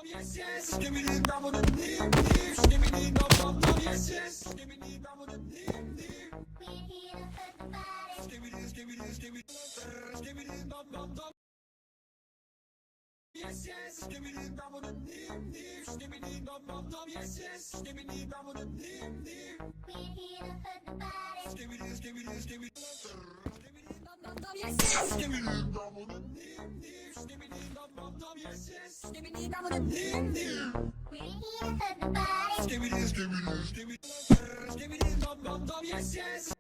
Yes, yes. Give me the dum dum dim dim. Give me the dum dum. Yes, yes. Give me the dum dum dim dim. We're here to hurt the body. Give me this, give me this, give me this. Give me the dum dum dum. Yes, yes. Give me the dum dum dim dim. Give me the dum dum dum. Yes, yes. Give me the dum dum dim dim. We're here to hurt the body. Give me this, give me this, give me this. Give me the dum dum dum. Yes, yes. Give me the dum dum dim dim. Give me the dum dum dum. Yes, yes. Give me the dum dum dim dim. We're here to hurt the body. Give me this, give me this, give me this. Give me the dum dum dum. Yes, yes.